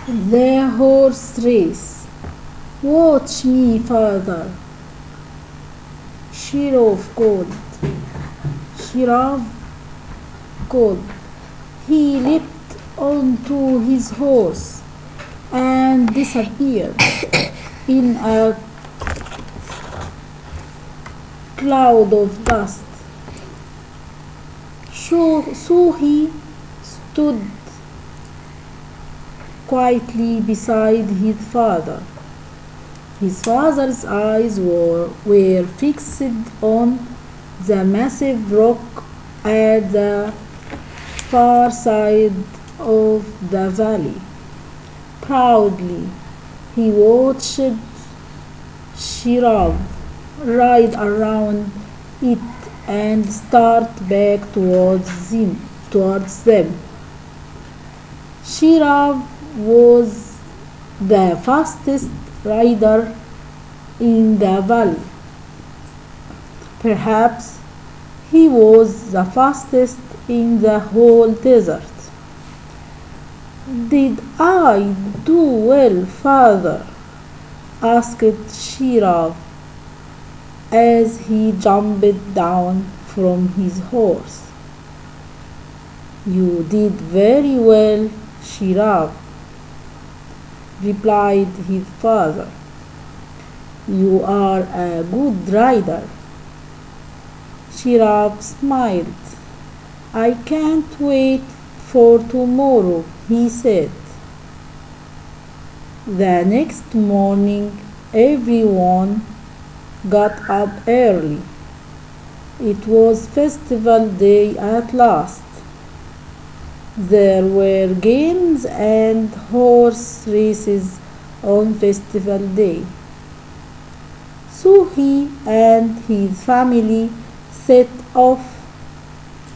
The horse race. Watch me, father. Sheriff called. Sheriff called. He leaped onto his horse and disappeared in a cloud of dust. So he stood quietly beside his father. His father's eyes were fixed on the massive rock at the far side of the valley. Proudly, he watched Sheriff ride around it and start back towards them. Sheriff was the fastest rider in the valley. Perhaps he was the fastest in the whole desert. "Did I do well, father?" asked Sheriff as he jumped down from his horse. "You did very well, Sheriff," replied his father. "You are a good rider." Sheriff smiled. "I can't wait for tomorrow," he said. The next morning, everyone got up early. It was festival day at last. There were games and horse races on festival day. So he and his family set off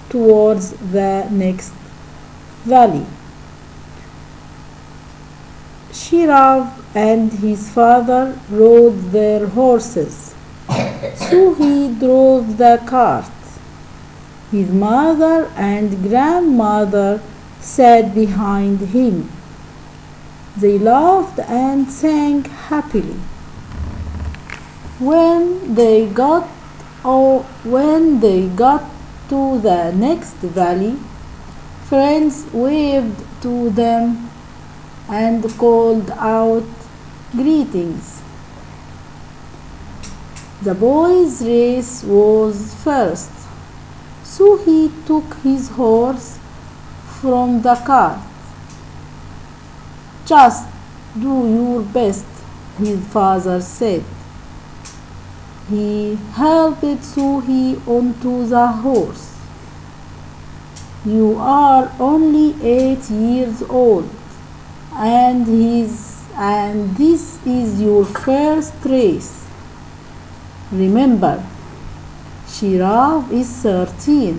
towards the next valley. Sheriff and his father rode their horses. So he drove the cart. His mother and grandmother sat behind him. They laughed and sang happily. When they got to the next valley, friends waved to them and called out greetings. The boy's race was first, so he took his horse from the cart. "Just do your best," his father said. He helped Suhi onto the horse. "You are only 8 years old, and this is your first race. Remember, Sheriff is 13,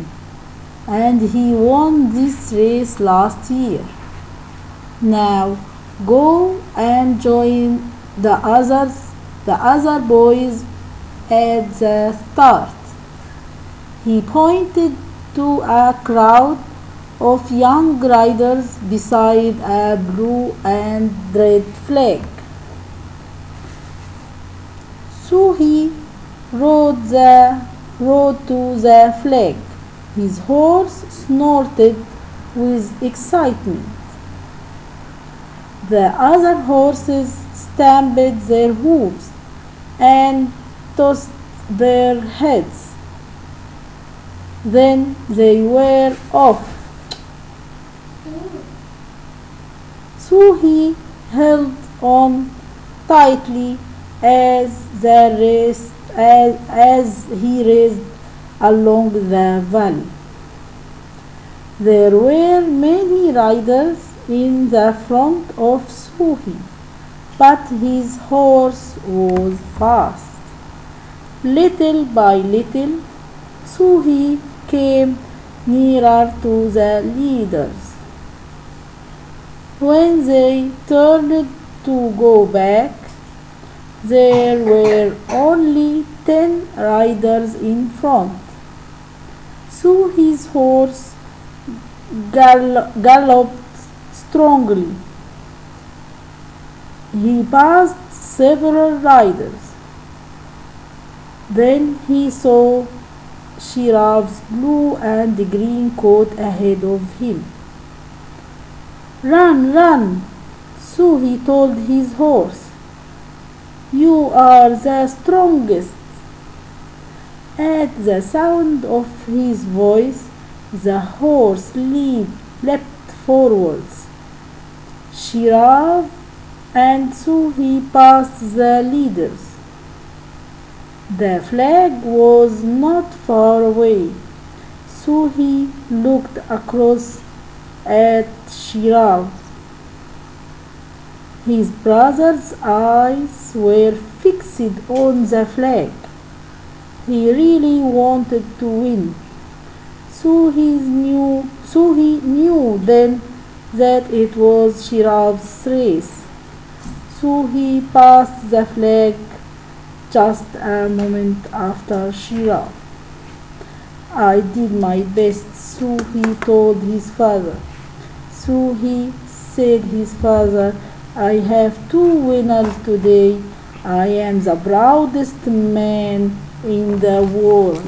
and he won this race last year. Now go and join the other boys at the start." He pointed to a crowd of young riders beside a blue and red flag. So he rode to the flag. His horse snorted with excitement. The other horses stamped their hooves and tossed their heads. Then they were off. So he held on tightly as he raced along the valley. There were many riders in the front of Suhi, but his horse was fast. Little by little, Suhi came nearer to the leaders. When they turned to go back, there were only 10 riders in front. So his horse galloped strongly. He passed several riders. Then he saw Giraffe's blue and green coat ahead of him. "Run, run!" So he told his horse. "You are the strongest." At the sound of his voice, the horse leapt forwards. Giraffe, and so he passed the leaders. The flag was not far away, so he looked across at Giraffe. His brother's eyes were fixed on the flag. He really wanted to win, so he knew then that it was Giraffe's race. So he passed the flag just a moment after Giraffe. "I did my best," so he told his father. "So he," said his father, "I have 2 winners today. I am the proudest man in the world."